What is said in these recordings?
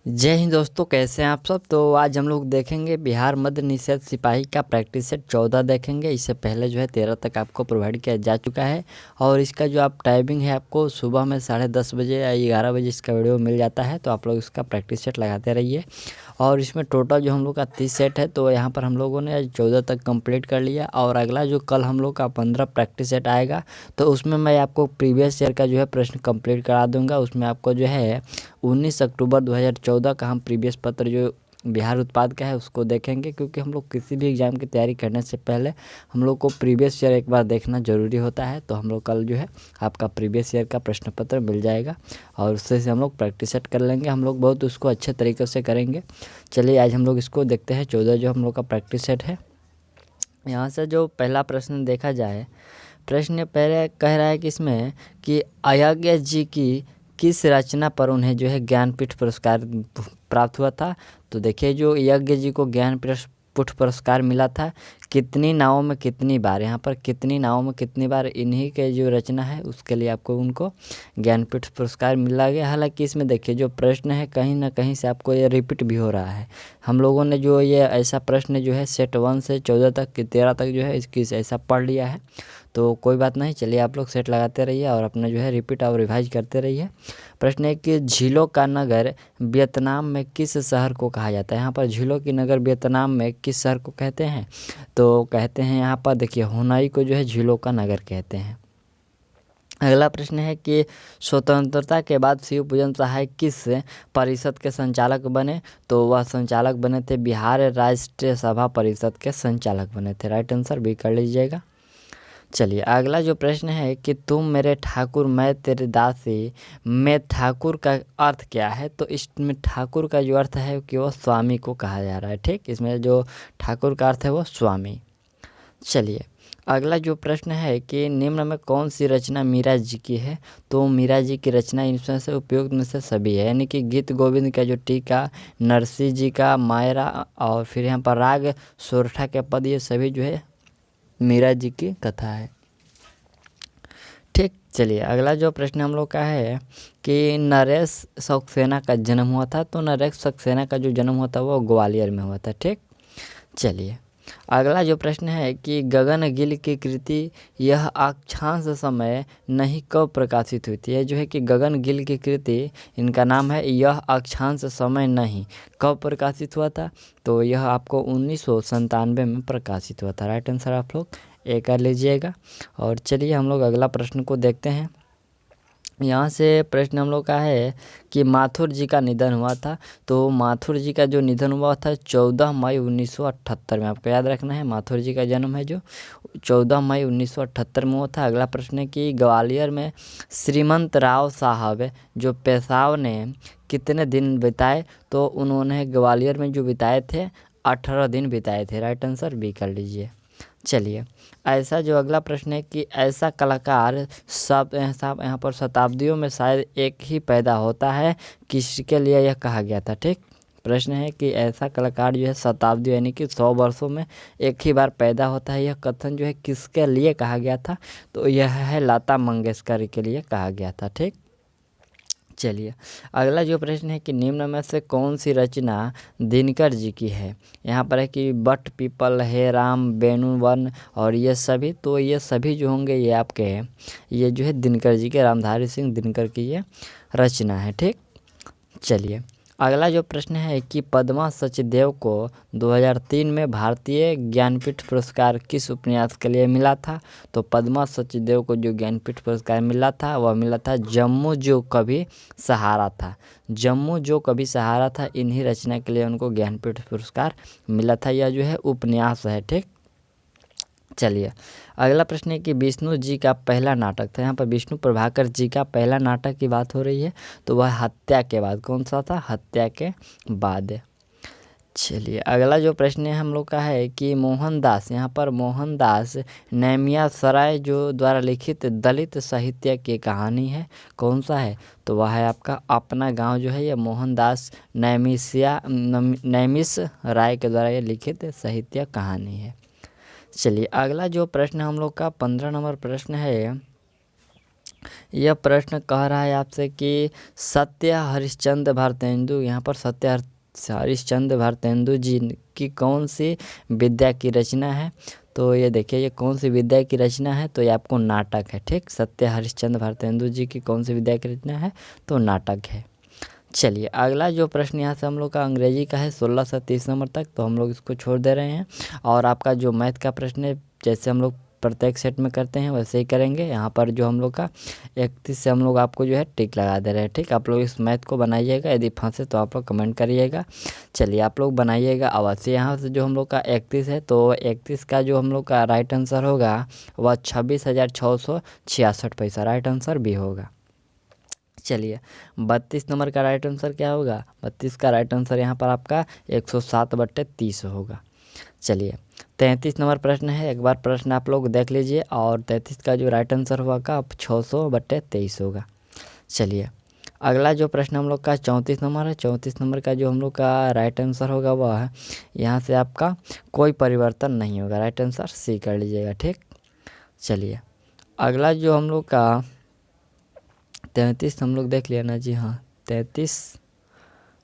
जय हिंद दोस्तों, कैसे हैं आप सब। तो आज हम लोग देखेंगे बिहार मध्य निषेध सिपाही का प्रैक्टिस सेट 14 देखेंगे। इससे पहले जो है 13 तक आपको प्रोवाइड किया जा चुका है और इसका जो आप टाइमिंग है आपको सुबह में 10:30 बजे या 11 बजे इसका वीडियो मिल जाता है। तो आप लोग इसका प्रैक्टिस सेट लगाते रहिए। और इसमें टोटल जो हम लोग का 30 सेट है, तो यहाँ पर हम लोगों ने 14 तक कंप्लीट कर लिया। और अगला जो कल हम लोग का 15 प्रैक्टिस सेट आएगा, तो उसमें मैं आपको प्रीवियस ईयर का जो है प्रश्न कंप्लीट करा दूंगा। उसमें आपको जो है 19 अक्टूबर 2014 का हम प्रीवियस पत्र जो बिहार उत्पाद का है उसको देखेंगे, क्योंकि हम लोग किसी भी एग्ज़ाम की तैयारी करने से पहले हम लोग को प्रीवियस ईयर एक बार देखना ज़रूरी होता है। तो हम लोग कल जो है आपका प्रीवियस ईयर का प्रश्न पत्र मिल जाएगा और उससे हम लोग प्रैक्टिस सेट कर लेंगे। हम लोग बहुत उसको अच्छे तरीके से करेंगे। चलिए आज हम लोग इसको देखते हैं। 14 जो हम लोग का प्रैक्टिस सेट है, यहाँ से जो पहला प्रश्न देखा जाए, प्रश्न पहले कह रहा है कि इसमें कि अयज्ञ जी की किस रचना पर उन्हें जो है ज्ञानपीठ पुरस्कार प्राप्त हुआ था। तो देखिए, जो यज्ञ जी को ज्ञानपीठ पुरस्कार मिला था, कितनी नावों में कितनी बार, यहाँ पर कितनी नावों में कितनी बार, इन्हीं के जो रचना है उसके लिए आपको उनको ज्ञानपीठ पुरस्कार मिला गया। हालांकि इसमें देखिए जो प्रश्न है कहीं ना कहीं से आपको ये रिपीट भी हो रहा है। हम लोगों ने जो ये ऐसा प्रश्न जो है सेट 1 से 14 तक 13 तक जो है इसकी ऐसा पढ़ लिया है। तो कोई बात नहीं, चलिए आप लोग सेट लगाते रहिए और अपना जो है रिपीट और रिवाइज करते रहिए। प्रश्न है कि झीलों का नगर वियतनाम में किस शहर को कहा जाता है। यहाँ पर झीलों की नगर वियतनाम में किस शहर को कहते हैं, तो कहते हैं यहाँ पर देखिए हुनाई को जो है झीलों का नगर कहते हैं। अगला प्रश्न है कि स्वतंत्रता के बाद शिव पूजन सहाय किस परिषद के संचालक बने। तो वह संचालक बने थे बिहार राष्ट्रीय सभा परिषद के संचालक बने थे। राइट आंसर भी कर लीजिएगा। चलिए अगला जो प्रश्न है कि तुम मेरे ठाकुर मैं तेरे दासी में ठाकुर का अर्थ क्या है। तो इसमें ठाकुर का जो अर्थ है कि वो स्वामी को कहा जा रहा है। ठीक, इसमें जो ठाकुर का अर्थ है वो स्वामी। चलिए अगला जो प्रश्न है कि निम्न में कौन सी रचना मीरा जी की है। तो मीरा जी की रचना इनमें से उपयुक्त में से सभी है, यानी कि गीत गोविंद का जो टीका, नरसिंह जी का मायरा और फिर यहाँ पर राग सोरठा के पद, ये सभी जो है मीरा जी की कथा है। ठीक, चलिए अगला जो प्रश्न हम लोग का है कि नरेश सक्सेना का जन्म हुआ था। तो नरेश सक्सेना का जो जन्म हुआ था वो ग्वालियर में हुआ था। ठीक, चलिए अगला जो प्रश्न है कि गगन गिल की कृति यह अक्षांश समय नहीं कब प्रकाशित हुई थी। यह जो है कि गगन गिल की कृति, इनका नाम है यह अक्षांश समय नहीं, कब प्रकाशित हुआ था। तो यह आपको 1997 में प्रकाशित हुआ था। राइट आंसर आप लोग ए कर लीजिएगा। और चलिए हम लोग अगला प्रश्न को देखते हैं। यहाँ से प्रश्न हम लोग का है कि माथुर जी का निधन हुआ था। तो माथुर जी का जो निधन हुआ था 14 मई 1978 में, आपको याद रखना है। माथुर जी का जन्म है जो 14 मई 1978 में हुआ था। अगला प्रश्न है कि ग्वालियर में श्रीमंत राव साहब जो पेशवाओं ने कितने दिन बिताए। तो उन्होंने ग्वालियर में जो बिताए थे 18 दिन बिताए थे। राइट आंसर बी कर लीजिए। चलिए ऐसा जो अगला प्रश्न है कि ऐसा कलाकार सब यहाँ पर शताब्दियों में शायद एक ही पैदा होता है, किसके लिए यह कहा गया था। ठीक, प्रश्न है कि ऐसा कलाकार जो है शताब्दी यानी कि 100 वर्षों में एक ही बार पैदा होता है, यह कथन जो है किसके लिए कहा गया था। तो यह है लता मंगेशकर के लिए कहा गया था। ठीक, चलिए अगला जो प्रश्न है कि निम्न में से कौन सी रचना दिनकर जी की है। यहाँ पर है कि बट पीपल हे राम बेणुवन और ये सभी, तो ये सभी जो होंगे ये आपके ये जो है दिनकर जी के, रामधारी सिंह दिनकर की ये रचना है। ठीक, चलिए अगला जो प्रश्न है कि पद्मा सचदेव को 2003 में भारतीय ज्ञानपीठ पुरस्कार किस उपन्यास के लिए मिला था। तो पद्मा सचदेव को जो ज्ञानपीठ पुरस्कार मिला था वह मिला था जम्मू जो कभी सहारा था। जम्मू जो कभी सहारा था, इन्हीं रचना के लिए उनको ज्ञानपीठ पुरस्कार मिला था। यह जो है उपन्यास है। ठीक, चलिए अगला प्रश्न है कि विष्णु जी का पहला नाटक था। यहाँ पर विष्णु प्रभाकर जी का पहला नाटक की बात हो रही है, तो वह हत्या के बाद, कौन सा था, हत्या के बाद। चलिए अगला जो प्रश्न है हम लोग का है कि मोहनदास, यहाँ पर मोहनदास नैमिया सराय जो द्वारा लिखित दलित साहित्य की कहानी है, कौन सा है। तो वह है आपका अपना गांव जो है, यह मोहनदास नैमिष राय के द्वारा ये लिखित साहित्य कहानी है। चलिए अगला जो प्रश्न हम लोग का 15 नंबर प्रश्न है यह प्रश्न कह रहा है आपसे कि सत्य हरिश्चंद्र भारतेंदु, यहाँ पर सत्य हरिश्चंद्र भारतेंदु जी की कौन सी विद्या की रचना है। तो ये देखिए ये कौन सी विद्या की रचना है, तो ये आपको नाटक है। ठीक, सत्य हरिश्चंद्र भारतेंदु जी की कौन सी विद्या की रचना है, तो नाटक है। चलिए अगला जो प्रश्न यहाँ से हम लोग का अंग्रेजी का है 16 से 30 नंबर तक, तो हम लोग इसको छोड़ दे रहे हैं। और आपका जो मैथ का प्रश्न है, जैसे हम लोग प्रत्येक सेट में करते हैं वैसे ही करेंगे। यहाँ पर जो हम लोग का 31 से हम लोग आपको जो है टिक लगा दे रहे हैं। ठीक, आप लोग इस मैथ को बनाइएगा, यदि फंसे तो आप लोग कमेंट करिएगा। चलिए आप लोग बनाइएगा अवश्य। यहाँ से जो हम लोग का 31 है, तो 31 का जो हम लोग का राइट आंसर होगा वह 26,666 पैसा राइट आंसर भी होगा। चलिए 32 नंबर का राइट आंसर क्या होगा, 32 का राइट आंसर यहाँ पर आपका 107/30 होगा। चलिए 33 नंबर प्रश्न है, एक बार प्रश्न आप लोग देख लीजिए। और 33 का जो राइट आंसर होगा 600/23 होगा। चलिए अगला जो प्रश्न हम लोग का 34 नंबर है, 34 नंबर का जो हम लोग का राइट आंसर होगा वह है, यहाँ से आपका कोई परिवर्तन नहीं होगा, राइट आंसर सी कर लीजिएगा। ठीक, चलिए अगला जो हम लोग का 33 हम लोग देख लिया ना जी, हाँ 33,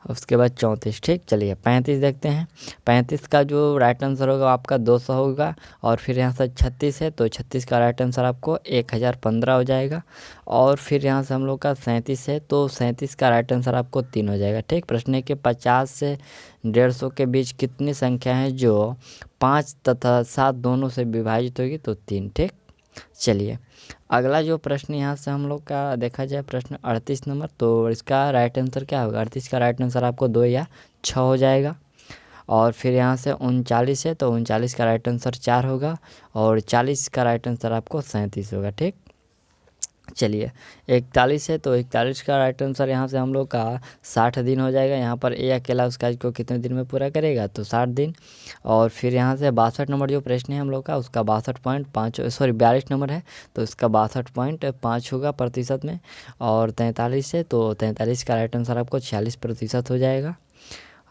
उसके बाद 34। ठीक, चलिए 35 देखते हैं। 35 का जो राइट आंसर होगा आपका 200 होगा। और फिर यहाँ से 36 है, तो 36 का राइट आंसर आपको 1015 हो जाएगा। और फिर यहाँ से हम लोग का 37 है, तो 37 का राइट आंसर आपको 3 हो जाएगा। ठीक, प्रश्न के 50 से 150 के बीच कितनी संख्या है जो 5 तथा 7 दोनों से विभाजित होगी, तो 3। ठीक, चलिए अगला जो प्रश्न यहाँ से हम लोग का देखा जाए प्रश्न 38 नंबर, तो इसका राइट आंसर क्या होगा, 38 का राइट आंसर आपको 2 या 6 हो जाएगा। और फिर यहाँ से 39 है, तो 39 का राइट आंसर 4 होगा। और 40 का राइट आंसर आपको 37 होगा। ठीक, चलिए 41 है, तो 41 का राइट आंसर यहाँ से हम लोग का 60 दिन हो जाएगा। यहाँ पर ए अकेला उस कार्य को कितने दिन में पूरा करेगा, तो 60 दिन। और फिर यहाँ से 62 नंबर जो प्रश्न है हम लोग का, उसका 42 नंबर है, तो इसका 62.5 होगा प्रतिशत में। और 43 है, तो 43 का राइट आंसर आपको 46% हो जाएगा।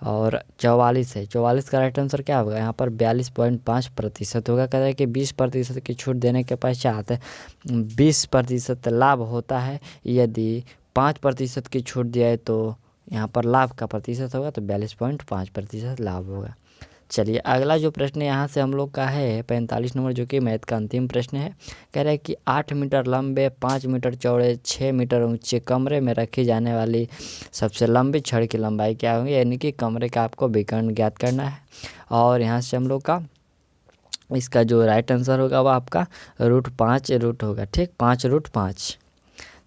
और 44 है, 44 का राइट आंसर क्या होगा, यहाँ पर 42.5% होगा। कह रहा है कि 20% की छूट देने के पश्चात 20% लाभ होता है, यदि 5% की छूट दिया है तो यहाँ पर लाभ का प्रतिशत होगा, तो 42.5% लाभ होगा। चलिए अगला जो प्रश्न यहाँ से हम लोग का है 45 नंबर, जो कि मैथ का अंतिम प्रश्न है। कह रहा है कि 8 मीटर लंबे, 5 मीटर चौड़े, 6 मीटर ऊंचे कमरे में रखी जाने वाली सबसे लंबी छड़ की लंबाई क्या होगी, यानी कि कमरे का आपको विकर्ण ज्ञात करना है। और यहाँ से हम लोग का इसका जो राइट आंसर होगा वो आपका √5 होगा। ठीक, 5√5।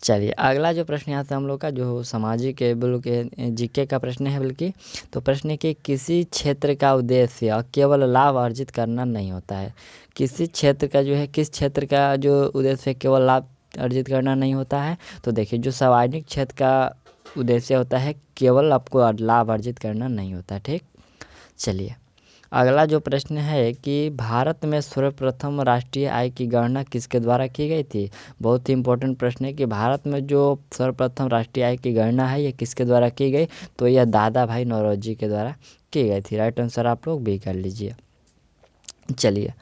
चलिए अगला जो प्रश्न यहाँ से हम लोग का जो सामाजिक बल्कि जीके का प्रश्न है, बल्कि तो प्रश्न है कि किसी क्षेत्र का उद्देश्य केवल लाभ अर्जित करना नहीं होता है। किसी क्षेत्र का जो है, किस क्षेत्र का जो उद्देश्य केवल लाभ अर्जित करना नहीं होता है, तो देखिए जो सार्वजनिक क्षेत्र का उद्देश्य होता है केवल आपको लाभ अर्जित करना नहीं होता। ठीक, चलिए अगला जो प्रश्न है कि भारत में सर्वप्रथम राष्ट्रीय आय की गणना किसके द्वारा की गई थी। बहुत ही इंपॉर्टेंट प्रश्न है कि भारत में जो सर्वप्रथम राष्ट्रीय आय की गणना है ये किसके द्वारा की गई, तो यह दादा भाई नौरोजी के द्वारा की गई थी। राइट आंसर आप लोग भी कर लीजिए। चलिए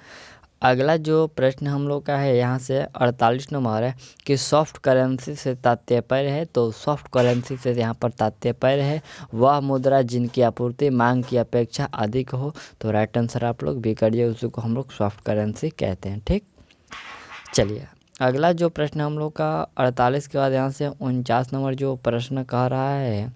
अगला जो प्रश्न हम लोग का है यहाँ से 48 नंबर है कि सॉफ्ट करेंसी से तात्पर्य है, तो सॉफ्ट करेंसी से यहाँ पर तात्पर्य है वह मुद्रा जिनकी आपूर्ति मांग की अपेक्षा अधिक हो, तो राइट आंसर आप लोग भी करिए, उसी को हम लोग सॉफ्ट करेंसी कहते हैं। ठीक, चलिए अगला जो प्रश्न हम लोग का 48 के बाद यहाँ से 49 नंबर जो प्रश्न कह रहा है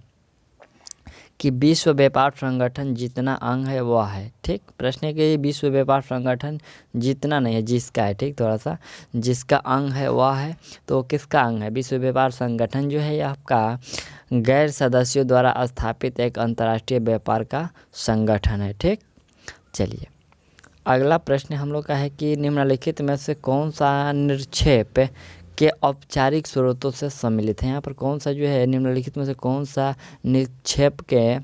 कि विश्व व्यापार संगठन जितना अंग है वह है। ठीक, प्रश्न है कि विश्व व्यापार संगठन जितना नहीं है, जिसका है। ठीक, थोड़ा सा जिसका अंग है वह है, तो किसका अंग है, विश्व व्यापार संगठन जो है यह आपका गैर सदस्यों द्वारा स्थापित एक अंतर्राष्ट्रीय व्यापार का संगठन है। ठीक, चलिए अगला प्रश्न हम लोग का है कि निम्नलिखित में से कौन सा निक्षेप के औपचारिक स्रोतों से सम्मिलित है। यहाँ पर कौन सा जो है निम्नलिखित में से कौन सा निक्षेप के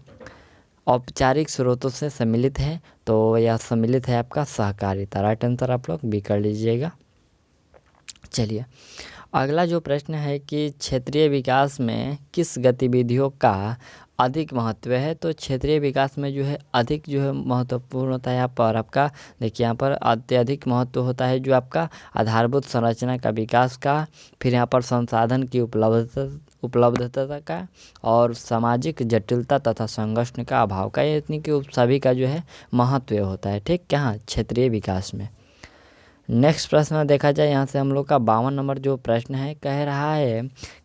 औपचारिक स्रोतों से सम्मिलित है, तो यह सम्मिलित है आपका सहकारिता। राइट आंसर आप लोग भी कर लीजिएगा। चलिए अगला जो प्रश्न है कि क्षेत्रीय विकास में किस गतिविधियों का अधिक महत्व है। तो क्षेत्रीय विकास में जो है अधिक जो है महत्वपूर्ण होता है यहाँ पर आपका, देखिए यहाँ पर अत्यधिक महत्व होता है जो आपका आधारभूत संरचना का विकास का, फिर यहाँ पर संसाधन की उपलब्धता का, और सामाजिक जटिलता तथा संघर्ष का अभाव का, ये इतनी कि सभी का जो है महत्व होता है। ठीक, क्या क्षेत्रीय विकास में। नेक्स्ट प्रश्न देखा जाए यहाँ से हम लोग का 52 नंबर जो प्रश्न है, कह रहा है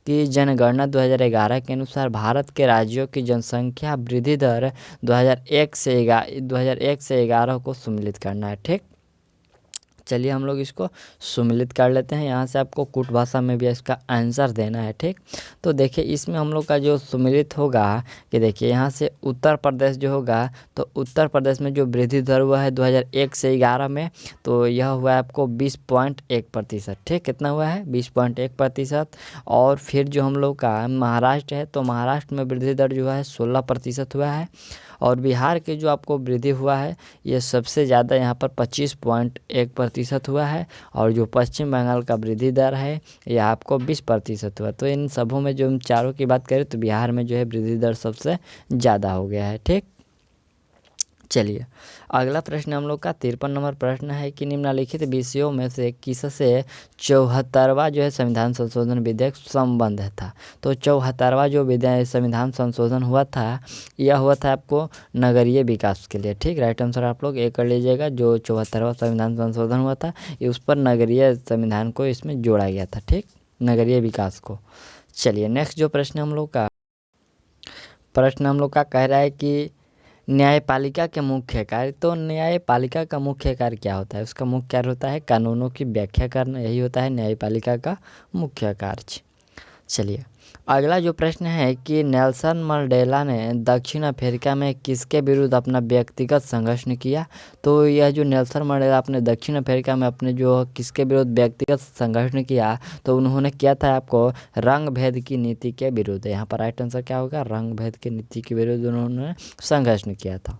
कि जनगणना 2011 के अनुसार भारत के राज्यों की जनसंख्या वृद्धि दर 2001 से 11 को सम्मिलित करना है। ठीक, चलिए हम लोग इसको सम्मिलित कर लेते हैं। यहाँ से आपको कूट भाषा में भी इसका आंसर देना है। ठीक, तो देखिए इसमें हम लोग का जो सम्मिलित होगा कि देखिए यहाँ से उत्तर प्रदेश जो होगा, तो उत्तर प्रदेश में जो वृद्धि दर हुआ है 2001 से 11 में, तो यह हुआ है आपको 20.1%। ठीक, कितना हुआ है 20.1%। और फिर जो हम लोग का महाराष्ट्र है, तो महाराष्ट्र में वृद्धि दर जो है 16% हुआ है। और बिहार के जो आपको वृद्धि हुआ है ये सबसे ज़्यादा यहाँ पर 25.1% हुआ है। और जो पश्चिम बंगाल का वृद्धि दर है यह आपको 20% हुआ। तो इन सबों में जो हम चारों की बात करें तो बिहार में जो है वृद्धि दर सबसे ज़्यादा हो गया है। ठीक, चलिए अगला प्रश्न हम लोग का 53 नंबर प्रश्न है कि निम्नलिखित विषयों में से किससे 74वां जो है संविधान संशोधन विधेयक संबंध था। तो 74वां जो संविधान संशोधन हुआ था, यह हुआ था आपको नगरीय विकास के लिए। ठीक, राइट आंसर आप लोग ये कर लीजिएगा। जो 74वां संविधान संशोधन हुआ था ये उस पर नगरीय संविधान को इसमें जोड़ा गया था। ठीक, नगरीय विकास को। चलिए नेक्स्ट जो प्रश्न हम लोग का कह रहा है कि न्यायपालिका के मुख्य कार्य। तो न्यायपालिका का मुख्य कार्य क्या होता है? उसका मुख्य कार्य होता है कानूनों की व्याख्या करना, यही होता है न्यायपालिका का मुख्य कार्य। चलिए अगला जो प्रश्न है कि नेल्सन मंडेला ने दक्षिण अफ्रीका में किसके विरुद्ध अपना व्यक्तिगत संघर्ष किया। तो यह जो नेल्सन मंडेला अपने दक्षिण अफ्रीका में अपने जो किसके विरुद्ध व्यक्तिगत संघर्ष किया, तो उन्होंने किया था आपको रंग भेद की नीति के विरुद्ध। यहाँ पर राइट आंसर क्या होगा, रंग भेद की नीति के विरुद्ध उन्होंने संघर्ष किया था।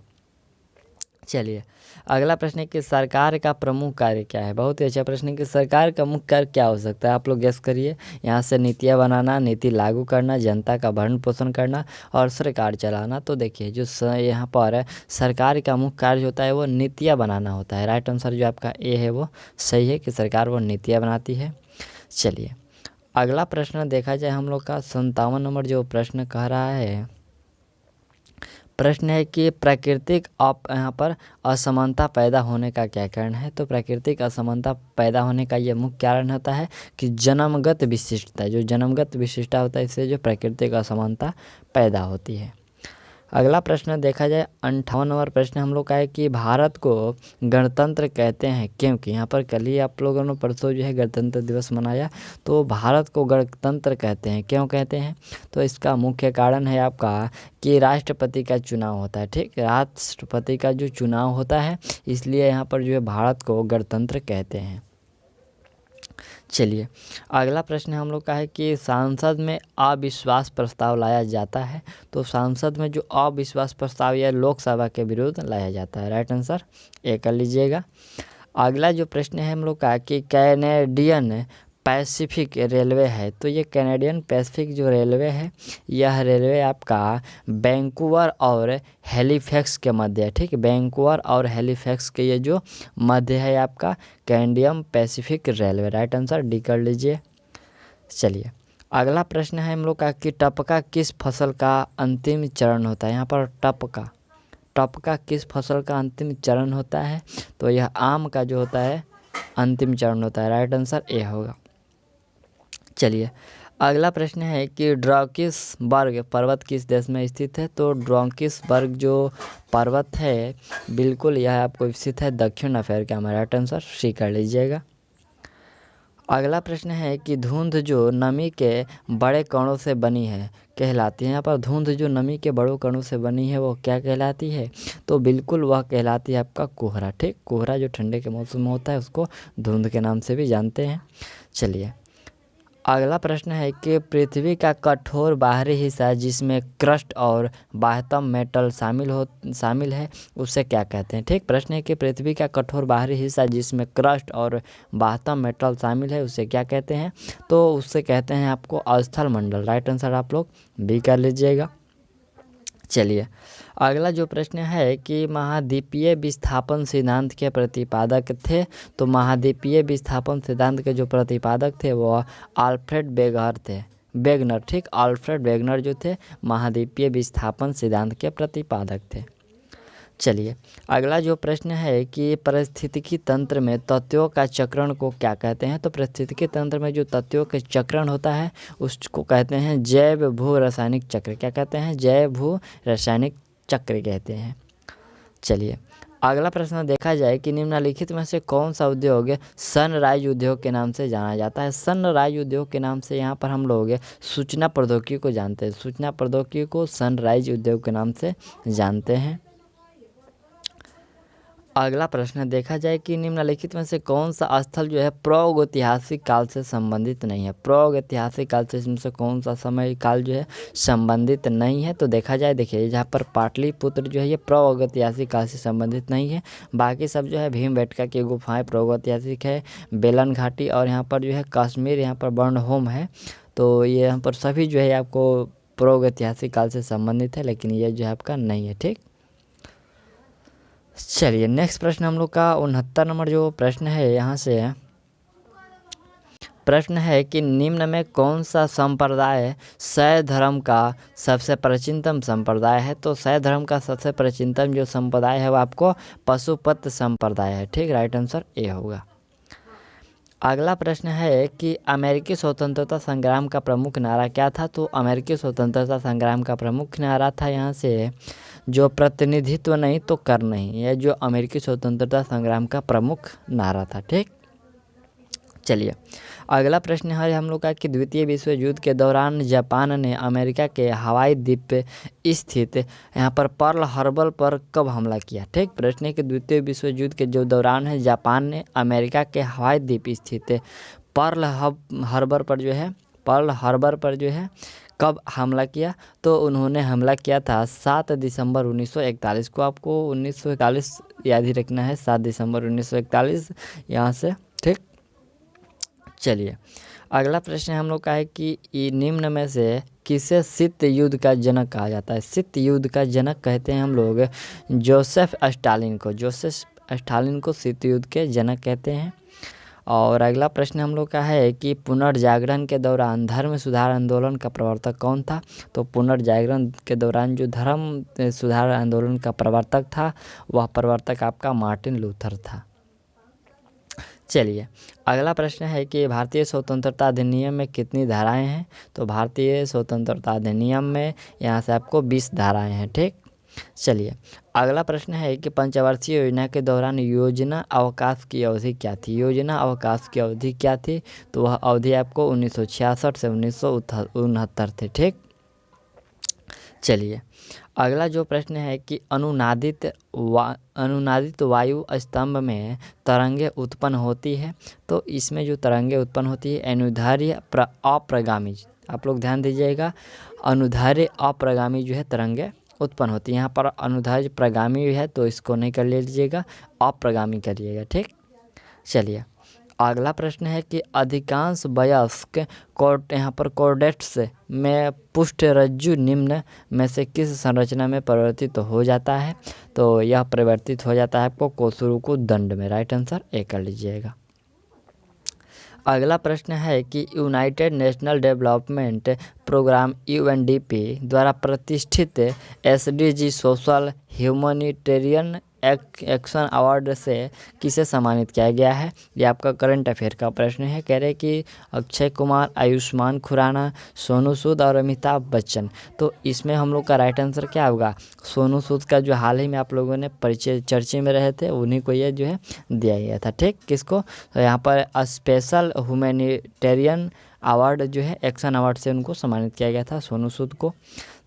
चलिए अगला प्रश्न है कि सरकार का प्रमुख कार्य क्या है। बहुत ही अच्छा प्रश्न है कि सरकार का मुख्य कार्य क्या हो सकता है, आप लोग गेस करिए। यहाँ से नीतियाँ बनाना, नीति लागू करना, जनता का भरण पोषण करना और सरकार चलाना। तो देखिए जो यहाँ पर सरकार का मुख्य कार्य होता है वो नीतियाँ बनाना होता है। राइट आंसर जो आपका ए है वो सही है कि सरकार वो नीतियाँ बनाती है। चलिए अगला प्रश्न देखा जाए हम लोग का 57 नंबर जो प्रश्न कह रहा है, प्रश्न है कि प्राकृतिक यहाँ पर असमानता पैदा होने का क्या कारण है। तो प्राकृतिक असमानता पैदा होने का ये मुख्य कारण होता है कि जन्मगत विशिष्टता, जो जन्मगत विशिष्टता होता है इससे जो प्राकृतिक असमानता पैदा होती है। अगला प्रश्न देखा जाए 58 नंबर प्रश्न हम लोग का है कि भारत को गणतंत्र कहते हैं क्योंकि। यहाँ पर कल ही आप लोगों ने परसों जो है गणतंत्र दिवस मनाया, तो भारत को गणतंत्र कहते हैं क्यों कहते हैं। तो इसका मुख्य कारण है आपका कि राष्ट्रपति का चुनाव होता है। ठीक, राष्ट्रपति का जो चुनाव होता है इसलिए यहाँ पर जो है भारत को गणतंत्र कहते हैं। चलिए अगला प्रश्न हम लोग का है कि संसद में अविश्वास प्रस्ताव लाया जाता है। तो संसद में जो अविश्वास प्रस्ताव या लोकसभा के विरुद्ध लाया जाता है। राइट आंसर ए कर लीजिएगा। अगला जो प्रश्न है हम लोग का कि कैनेडियन पैसिफिक रेलवे है। तो ये कैनेडियन पैसिफिक जो रेलवे है यह रेलवे आपका वैंकूवर और हैलिफैक्स के मध्य है। ठीक, वैंकूवर और हैलिफैक्स के ये जो मध्य है आपका Canadian Pacific railway. Right answer D कर लीजिए। चलिए अगला प्रश्न है हम लोग का कि टपका किस फसल का अंतिम चरण होता है। यहाँ पर टपका किस फसल का अंतिम चरण होता है। तो यह आम का जो होता है अंतिम चरण होता है। राइट आंसर ए होगा। चलिए अगला प्रश्न है कि ड्रॉकिसबर्ग पर्वत किस देश में स्थित है। तो ड्रॉकिसबर्ग जो पर्वत है बिल्कुल यह आपको स्थित है दक्षिण अफ्रीका में। राइट आंसर सी कर लीजिएगा। अगला प्रश्न है कि धुंध जो नमी के बड़े कणों से बनी है कहलाती है। यहाँ पर धुंध जो नमी के बड़े कणों से बनी है वो क्या कहलाती है। तो बिल्कुल वह कहलाती है आपका कोहरा। ठीक, कोहरा जो ठंडे के मौसम में होता है उसको धुंध के नाम से भी जानते हैं। चलिए अगला प्रश्न है कि पृथ्वी का कठोर बाहरी हिस्सा जिसमें क्रस्ट और बाह्यतम मेटल शामिल है उसे क्या कहते हैं। ठीक, प्रश्न है कि पृथ्वी का कठोर बाहरी हिस्सा जिसमें क्रस्ट और बाह्यतम मेटल शामिल है उसे क्या कहते हैं। तो उससे कहते हैं आपको स्थल मंडल। राइट आंसर आप लोग बी कर लीजिएगा। चलिए अगला जो प्रश्न है कि महाद्वीपीय विस्थापन सिद्धांत के प्रतिपादक थे। तो महाद्वीपीय विस्थापन सिद्धांत के जो प्रतिपादक थे वो आल्फ्रेड वेगनर ठीक, आल्फ्रेड वेगनर जो थे महाद्वीपीय विस्थापन सिद्धांत के प्रतिपादक थे। चलिए अगला जो प्रश्न है कि पारिस्थितिकी तंत्र में तत्वों का चक्रण को क्या कहते हैं। तो पारिस्थितिकी तंत्र में जो तत्वों का चक्रण होता है उसको कहते हैं जैव भू रासायनिक चक्र। क्या कहते हैं? जैव भू रासायनिक चक्र कहते हैं। चलिए अगला प्रश्न देखा जाए कि निम्नलिखित में से कौन सा उद्योग सनराइज उद्योग के नाम से जाना जाता है। सनराइज उद्योग के नाम से यहाँ पर हम लोग सूचना प्रौद्योगिकी को जानते हैं। सूचना प्रौद्योगिकी को सनराइज उद्योग के नाम से जानते हैं। अगला प्रश्न देखा जाए कि निम्नलिखित में से कौन सा स्थल जो है प्रागैतिहासिक काल से संबंधित नहीं है। प्रागैतिहासिक काल से इसमें से कौन सा समय काल जो है संबंधित नहीं है। तो देखा जाए, देखिए जहाँ पर पाटलिपुत्र जो है ये प्रागैतिहासिक काल से संबंधित नहीं है। बाकी सब जो है भीमबेटका की गुफाएं प्रागैतिहासिक है, बेलन घाटी और यहाँ पर जो है कश्मीर, यहाँ पर बर्नहोम है। तो ये यहाँ पर सभी जो है आपको प्रागैतिहासिक काल से संबंधित है, लेकिन ये जो है आपका नहीं है। ठीक, चलिए नेक्स्ट प्रश्न हम लोग का 69 नंबर जो प्रश्न है, यहाँ से प्रश्न है कि निम्न में कौन सा संप्रदाय शैव धर्म का सबसे प्राचीनतम संप्रदाय है। तो शैव धर्म का सबसे प्राचीनतम जो संप्रदाय है वो आपको पशुपत संप्रदाय है। ठीक, राइट आंसर ए होगा। अगला प्रश्न है कि अमेरिकी स्वतंत्रता संग्राम का प्रमुख नारा क्या था। तो अमेरिकी स्वतंत्रता संग्राम का प्रमुख नारा था यहाँ से जो प्रतिनिधित्व नहीं तो कर नहीं। यह जो अमेरिकी स्वतंत्रता संग्राम का प्रमुख नारा था। ठीक, चलिए अगला प्रश्न है हम लोग का कि द्वितीय विश्व युद्ध के दौरान जापान ने अमेरिका के हवाई द्वीप पे स्थित यहाँ पर पर्ल हार्बर पर कब हमला किया। ठीक, प्रश्न है कि द्वितीय विश्व युद्ध के जो दौरान है जापान ने अमेरिका के हवाई द्वीप स्थित पर्ल हार्बर पर जो है कब हमला किया। तो उन्होंने हमला किया था 7 दिसंबर 1941 को। आपको 1941 याद ही रखना है, 7 दिसंबर 1941 यहाँ से। ठीक, चलिए अगला प्रश्न हम लोग का है कि निम्न में से किसे शीत युद्ध का जनक कहा जाता है। शीत युद्ध का जनक कहते हैं हम लोग जोसेफ स्टालिन को शीत युद्ध के जनक कहते हैं। और अगला प्रश्न हम लोग का है कि पुनर्जागरण के दौरान धर्म सुधार आंदोलन का प्रवर्तक कौन था। तो पुनर्जागरण के दौरान जो धर्म सुधार आंदोलन का प्रवर्तक था वह प्रवर्तक आपका मार्टिन लूथर था। चलिए अगला प्रश्न है कि भारतीय स्वतंत्रता अधिनियम में कितनी धाराएं हैं। तो भारतीय स्वतंत्रता अधिनियम में यहाँ से आपको 20 धाराएं हैं। ठीक, चलिए अगला प्रश्न है कि पंचवर्षीय योजना के दौरान योजना अवकाश की अवधि क्या थी। योजना अवकाश की अवधि क्या थी। तो वह अवधि आपको 1966 से 1969 थे। ठीक, चलिए अगला जो प्रश्न है कि अनुनादित वायु स्तंभ में तरंगे उत्पन्न होती है। तो इसमें जो तरंगे उत्पन्न होती है अनुदैर्ध्य अप्रगामी, आप लोग ध्यान दीजिएगा, अनुदैर्ध्य अप्रगामी जो है तरंगे उत्पन्न होती है। यहाँ पर अनुदैर्ध्य प्रगामी है तो इसको नहीं कर लीजिएगा, अप्रगामी करिएगा। ठीक, चलिए अगला प्रश्न है कि अधिकांश वयस्क यहाँ पर कॉर्डेट्स में पुष्टरज्जु निम्न में से किस संरचना में परिवर्तित हो जाता है। तो यह परिवर्तित हो जाता है आपको कोसुरुकु दंड में। राइट आंसर ए कर लीजिएगा। अगला प्रश्न है कि United National Development Programme UNDP द्वारा प्रतिष्ठित SDG social humanitarian action award से किसे सम्मानित किया गया है। ये आपका करंट अफेयर का प्रश्न है। कह रहे कि अक्षय कुमार, आयुष्मान खुराना, सोनू सूद और अमिताभ बच्चन। तो इसमें हम लोग का राइट आंसर क्या होगा। सोनू सूद का जो हाल ही में आप लोगों ने परिचय चर्चे में रहे थे उन्हीं को ये जो है दिया गया था। ठीक, किसको। तो यहाँ पर स्पेशल ह्यूमैनिटेरियन अवार्ड जो है एक्शन अवार्ड से उनको सम्मानित किया गया था, सोनू सूद को।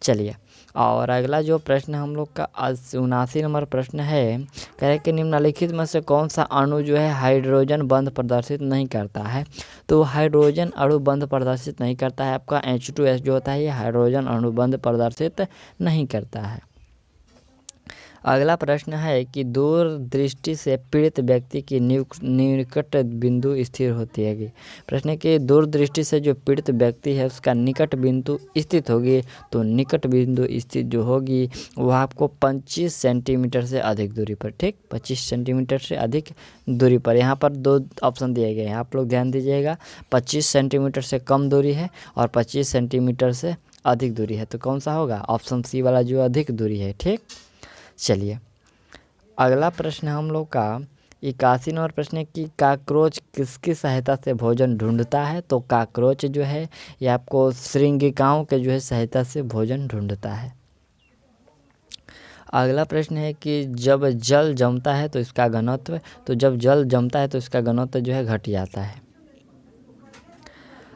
चलिए और अगला जो प्रश्न हम लोग का 79 नंबर प्रश्न है, कह रहे कि निम्नलिखित में से कौन सा अणु जो है हाइड्रोजन बंध प्रदर्शित नहीं करता है। तो हाइड्रोजन अणु बंध प्रदर्शित नहीं करता है आपका H2S जो होता है, ये हाइड्रोजन अणु बंध प्रदर्शित नहीं करता है। अगला प्रश्न है कि दूर दृष्टि से पीड़ित व्यक्ति की निकट बिंदु स्थिर होती है। प्रश्न है कि दूर दृष्टि से जो पीड़ित व्यक्ति है उसका निकट बिंदु स्थित होगी, तो निकट बिंदु स्थित जो होगी वह आपको 25 सेंटीमीटर से अधिक दूरी पर, ठीक, 25 सेंटीमीटर से अधिक दूरी पर। यहाँ पर दो ऑप्शन दिए गए हैं, आप लोग ध्यान दीजिएगा। 25 सेंटीमीटर से कम दूरी है और 25 सेंटीमीटर से अधिक दूरी है, तो कौन सा होगा? ऑप्शन सी वाला जो अधिक दूरी है, ठीक। चलिए अगला प्रश्न हम लोग का 81 नंबर प्रश्न है कि काकरोच किसकी सहायता से भोजन ढूंढता है? तो काकरोच जो है ये आपको श्रृंगिकाओं के जो है सहायता से भोजन ढूंढता है। अगला प्रश्न है कि जब जल जमता है तो इसका घनत्व, तो जब जल जमता है तो इसका घनत्व जो है घट जाता है।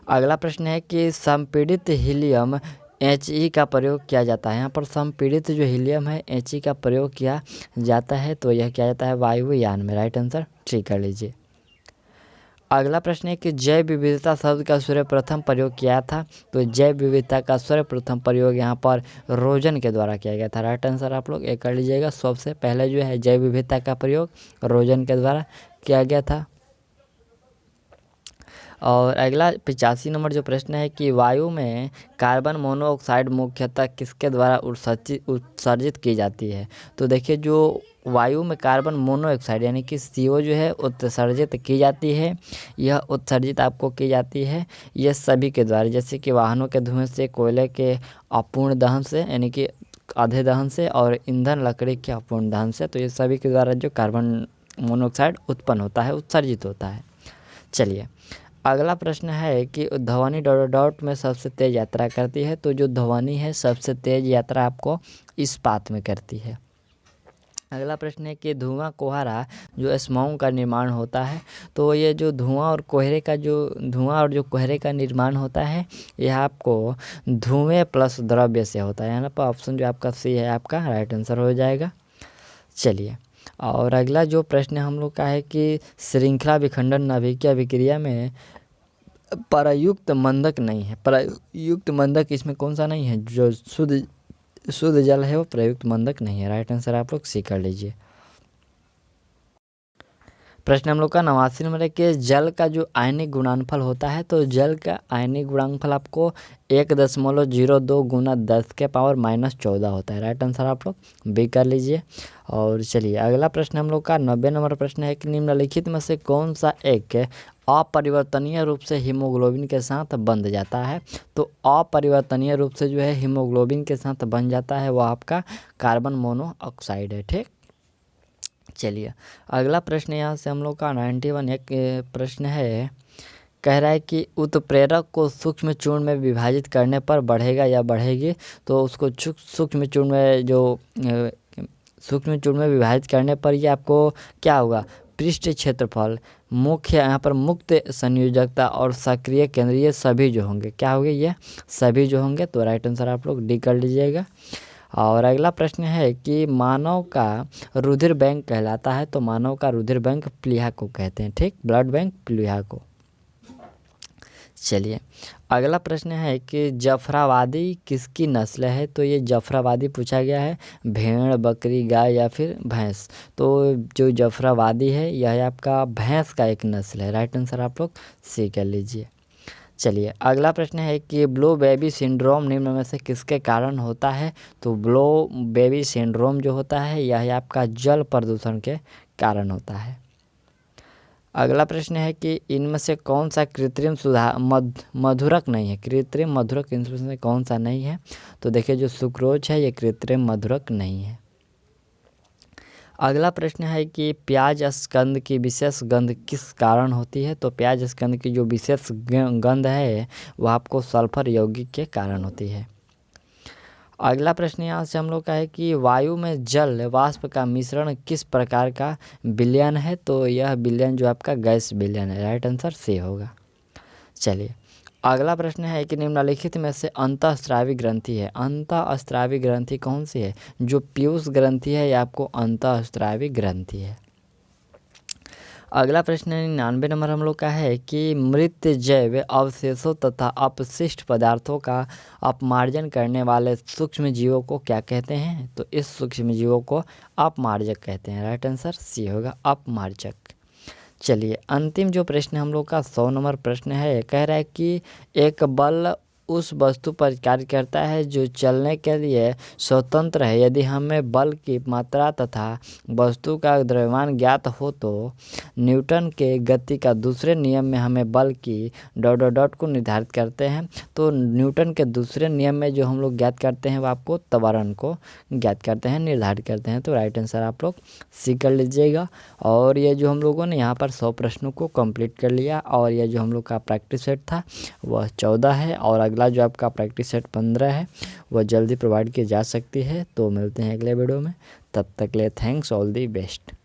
अगला प्रश्न है कि संपीड़ित हीलियम He का प्रयोग किया जाता है। यहाँ पर संपीड़ित जो हीलियम है He का प्रयोग किया जाता है, तो यह किया जाता है वायुयान में। राइट आंसर ठीक कर लीजिए। अगला प्रश्न है कि जैव विविधता शब्द का सर्वप्रथम प्रयोग किया था, तो जैव विविधता का सर्वप्रथम प्रयोग यहाँ पर रोजन के द्वारा किया गया था। राइट आंसर आप लोग एक कर लीजिएगा। सबसे पहले जो है जैव विविधता का प्रयोग रोजन के द्वारा किया गया था। और अगला 85 नंबर जो प्रश्न है कि वायु में कार्बन मोनोऑक्साइड मुख्यतः किसके द्वारा उत्सर्जित की जाती है? तो देखिए जो वायु में कार्बन मोनोऑक्साइड यानी कि CO जो है उत्सर्जित की जाती है, यह उत्सर्जित आपको की जाती है यह सभी के द्वारा, जैसे कि वाहनों के धुएं से, कोयले के अपूर्ण दहन से यानी कि आधे दहन से, और ईंधन लकड़ी के अपूर्ण दहन से, तो ये सभी के द्वारा जो कार्बन मोनोऑक्साइड उत्पन्न होता है, उत्सर्जित होता है। चलिए अगला प्रश्न है कि ध्वनि डॉट डॉट में सबसे तेज यात्रा करती है, तो जो ध्वनि है सबसे तेज यात्रा आपको इस्पात में करती है। अगला प्रश्न है कि धुआं कोहरा जो स्मॉग का निर्माण होता है, तो ये जो धुआं और जो कोहरे का निर्माण होता है यह आपको धुएं प्लस द्रव्य से होता है। यहाँ पर ऑप्शन जो आपका सी है आपका राइट आंसर हो जाएगा। चलिए और अगला जो प्रश्न हम लोग का है कि श्रृंखला विखंडन नाभिकीय अभिक्रिया में प्रयुक्त मंदक नहीं है। प्रयुक्त मंदक इसमें कौन सा नहीं है? जो शुद्ध जल है वो प्रयुक्त मंदक नहीं है। राइट आंसर आप लोग सी कर लीजिए। प्रश्न हम लोग का 89 नंबर है कि जल का जो आयनिक गुणनफल होता है, तो जल का आयनिक गुणनफल आपको 1.02 गुना 10 के पावर -14 होता है। राइट आंसर आप लोग बी कर लीजिए। और चलिए अगला प्रश्न हम लोग का 90 नंबर प्रश्न है कि निम्नलिखित में से कौन सा एक अपरिवर्तनीय रूप से हीमोग्लोबिन के साथ बंध जाता है? तो अपरिवर्तनीय रूप से जो है हीमोग्लोबिन के साथ बन जाता है वो आपका कार्बन मोनोऑक्साइड है, ठीक। चलिए अगला प्रश्न यहाँ से हम लोग का 91 एक प्रश्न है, कह रहा है कि उत्प्रेरक को सूक्ष्म चूर्ण में विभाजित करने पर बढ़ेगा या बढ़ेगी? तो उसको सूक्ष्म चूर्ण में विभाजित करने पर ये आपको क्या होगा? पृष्ठ क्षेत्रफल, मुख्य यहाँ पर मुक्त संयोजकता और सक्रिय केंद्रीय सभी जो होंगे क्या होंगे? ये सभी जो होंगे। तो राइट आंसर आप लोग डी कर लीजिएगा। और अगला प्रश्न है कि मानव का रुधिर बैंक कहलाता है, तो मानव का रुधिर बैंक प्लीहा को कहते हैं, ठीक, ब्लड बैंक प्लीहा को। चलिए अगला प्रश्न है कि जफराबादी किसकी नस्ल है? तो ये जफराबादी पूछा गया है, भेड़, बकरी, गाय या फिर भैंस? तो जो जफराबादी है यह आपका भैंस का एक नस्ल है। राइट आंसर आप लोग सी कर लीजिए। चलिए अगला प्रश्न है कि ब्लो बेबी सिंड्रोम निम्न में से किसके कारण होता है? तो ब्लो बेबी सिंड्रोम जो होता है यह आपका जल प्रदूषण के कारण होता है। अगला प्रश्न है कि इनमें से कौन सा कृत्रिम मधुरक नहीं है? कृत्रिम मधुरक इनमें से कौन सा नहीं है? तो देखिए जो सुक्रोज है ये कृत्रिम मधुरक नहीं है। अगला प्रश्न है कि प्याज स्कंद की विशेष गंध किस कारण होती है? तो प्याज स्कंद की जो विशेष गंध है वह आपको सल्फर यौगिक के कारण होती है। अगला प्रश्न यहाँ से हम लोग का है कि वायु में जल वाष्प का मिश्रण किस प्रकार का विलयन है? तो यह विलयन जो आपका गैस विलयन है। राइट आंसर सी होगा। चलिए अगला प्रश्न है कि निम्नलिखित में से अंतःस्रावी ग्रंथि है। अंतःस्रावी ग्रंथि कौन सी है? जो पीयूष ग्रंथि है या आपको अंतःस्रावी ग्रंथि है। अगला प्रश्न 99 नंबर हम लोग का है कि मृत जैव अवशेषों तथा अपशिष्ट पदार्थों का अपमार्जन करने वाले सूक्ष्म जीवों को क्या कहते हैं? तो इस सूक्ष्म जीवों को अपमार्जक कहते हैं। राइट आंसर सी होगा, अपमार्जक। चलिए अंतिम जो प्रश्न हम लोग का 100 नंबर प्रश्न है, कह रहा है कि एक बल उस वस्तु पर कार्य करता है जो चलने के लिए स्वतंत्र है। यदि हमें बल की मात्रा तथा वस्तु का द्रव्यमान ज्ञात हो तो न्यूटन के गति का दूसरे नियम में हमें बल की डॉट डॉट डॉट को निर्धारित करते हैं। तो न्यूटन के दूसरे नियम में जो हम लोग ज्ञात करते हैं वो आपको त्वरण को ज्ञात करते हैं, निर्धारित करते हैं। तो राइट आंसर आप लोग सी कर लीजिएगा। और ये जो हम लोगों ने यहाँ पर 100 प्रश्नों को कंप्लीट कर लिया और ये जो हम लोग का प्रैक्टिस सेट था वह 14 है और अगला जो आपका प्रैक्टिस सेट 15 है वह जल्दी प्रोवाइड की जा सकती है। तो मिलते हैं अगले वीडियो में, तब तक ले थैंक्स, ऑल दी बेस्ट।